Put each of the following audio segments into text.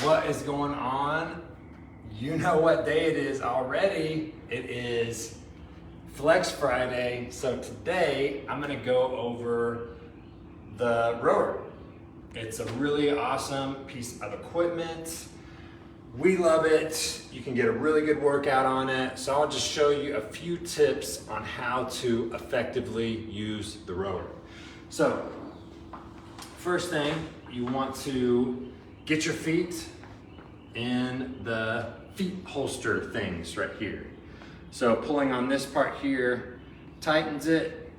What is going on? You know what day it is already. It is Flex Friday. So today I'm gonna go over the rower. It's a really awesome piece of equipment. We love it. You can get a really good workout on it. So I'll just show you a few tips on how to effectively use the rower. So first thing, you want to get your feet in the feet holster things right here. So pulling on this part here tightens it,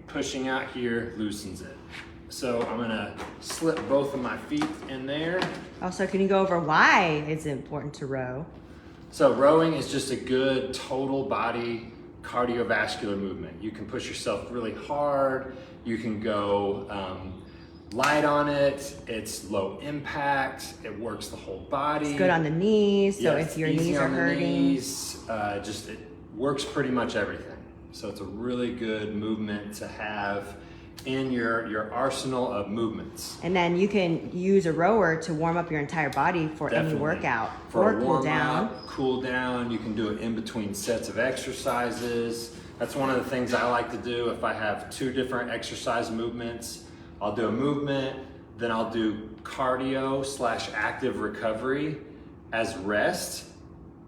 pushing out here loosens it. So I'm gonna slip both of my feet in there. Also, can you go over why it's important to row? So rowing is just a good total body cardiovascular movement. You can push yourself really hard. You can go light on it. It's low impact. It works the whole body. It's good on the knees. So Yes, if your easy knees are on the hurting. knees, it works pretty much everything. So it's a really good movement to have in your arsenal of movements. And then you can use a rower to warm up your entire body for Definitely. any workout For or a cool warm down. up, cool down. You can do it in between sets of exercises. That's one of the things I like to do. If I have two different exercise movements, I'll do a movement, then I'll do cardio / active recovery as rest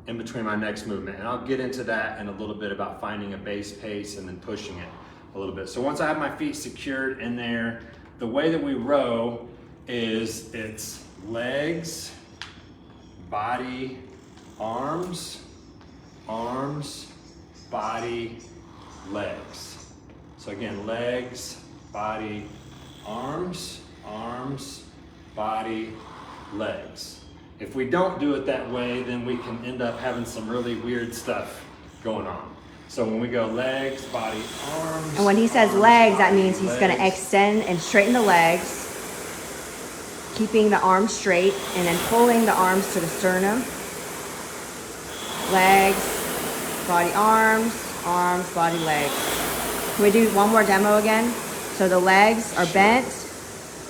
in between my next movement. And I'll get into that in a little bit about finding a base pace and then pushing it a little bit. So once I have my feet secured in there, the way that we row is it's legs, body, arms, arms, body, legs. So again, legs, body, arms, arms, body, legs. If we don't do it that way, then we can end up having some really weird stuff going on. So when we go legs, body, arms. And when he says arms, legs, that body, means he's going to legs. extend and straighten the legs, keeping the arms straight, and then pulling the arms to the sternum. Legs, body, arms, arms, body, legs. Can we do one more demo again? So the legs are bent,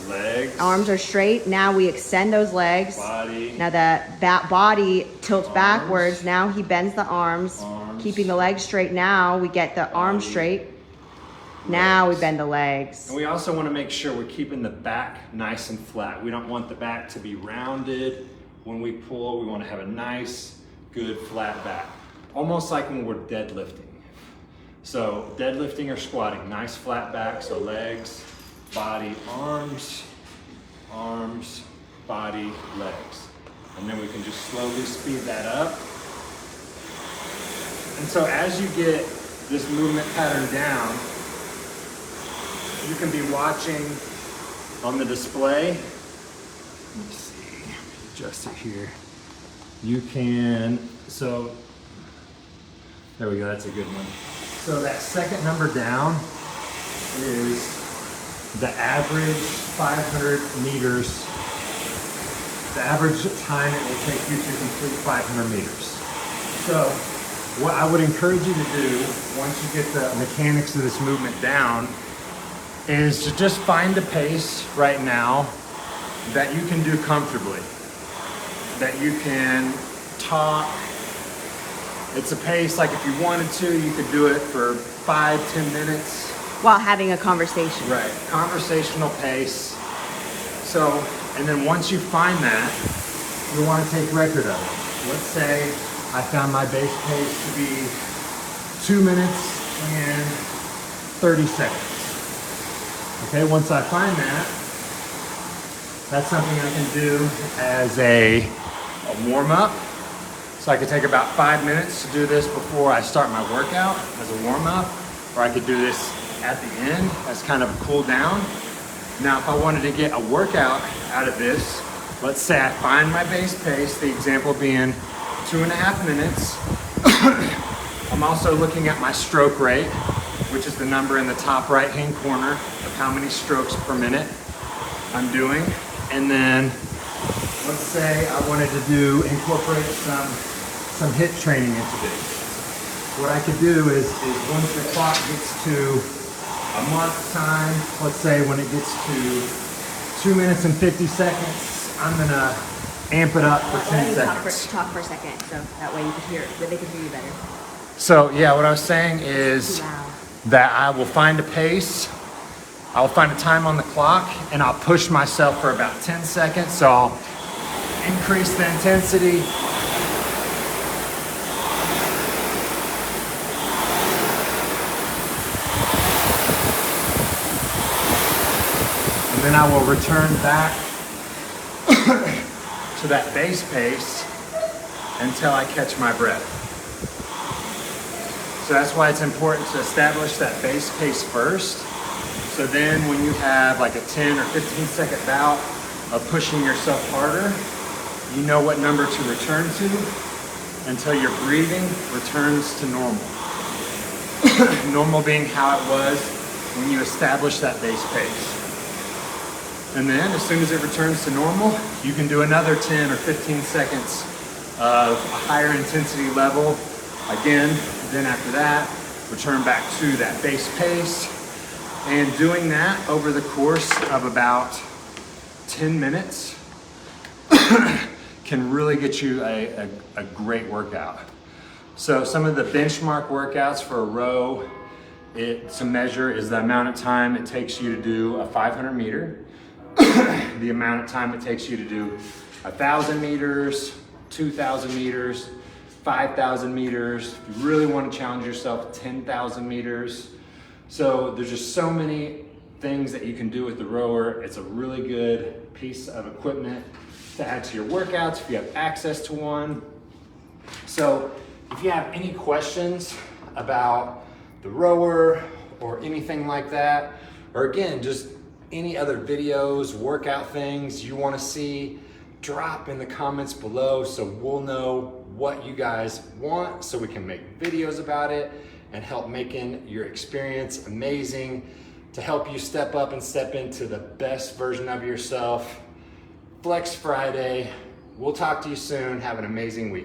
Legs. arms are straight. Now we extend those legs. Body. Now the body tilts Arms. backwards. Now he bends the arms, Arms. keeping the legs straight. Now we get the arms Body. straight. Now we Legs. bend the legs. And we also want to make sure we're keeping the back nice and flat. We don't want the back to be rounded. When we pull, we want to have a nice, good flat back. Almost like when we're deadlifting. So deadlifting or squatting, nice flat back. So legs, body, arms, arms, body, legs. And then we can just slowly speed that up. And so as you get this movement pattern down, you can be watching on the display. Let me see, adjust it here. You can, so, there we go, that's a good one. So that second number down is the average 500 meters, the average time it will take you to complete 500 meters. So what I would encourage you to do once you get the mechanics of this movement down is to just find a pace right now that you can do comfortably, that you can talk. It's a pace, like if you wanted to, you could do it for 5-10 minutes. While having a conversation. Right, conversational pace. So, and then once you find that, you want to take record of it. Let's say I found my base pace to be 2 minutes and 30 seconds. Okay, once I find that, that's something I can do as a warm up. So I could take about 5 minutes to do this before I start my workout as a warm up, or I could do this at the end as kind of a cool down. Now, if I wanted to get a workout out of this, let's say I find my base pace, the example being 2.5 minutes. I'm also looking at my stroke rate, which is the number in the top right-hand corner of how many strokes per minute I'm doing. And then let's say I wanted to incorporate some HIIT training into this. What I could do is once the clock gets to a month time, let's say when it gets to 2 minutes and 50 seconds, I'm gonna amp it up for 10 Talk seconds. talk for a second, so that way you can hear, that they can hear you better. So yeah, what I was saying is Too loud. that I will find a pace, I'll find a time on the clock, and I'll push myself for about 10 seconds. So I'll increase the intensity. And then I will return back to that base pace until I catch my breath. So that's why it's important to establish that base pace first. So then when you have like a 10 or 15 second bout of pushing yourself harder, you know what number to return to until your breathing returns to normal. Normal being how it was when you establish that base pace. And then as soon as it returns to normal, you can do another 10 or 15 seconds of a higher intensity level. Again, then after that, return back to that base pace. And doing that over the course of about 10 minutes can really get you a great workout. So some of the benchmark workouts for a row to measure is the amount of time it takes you to do a 500 meter, the amount of time it takes you to do 1,000 meters, 2,000 meters, 5,000 meters. If you really want to challenge yourself, 10,000 meters. So there's just so many things that you can do with the rower. It's a really good piece of equipment to add to your workouts if you have access to one. So if you have any questions about the rower or anything like that, or again, just any other videos, workout things you want to see, drop in the comments below so we'll know what you guys want so we can make videos about it and help making your experience amazing to help you step up and step into the best version of yourself. Flex Friday. We'll talk to you soon. Have an amazing week.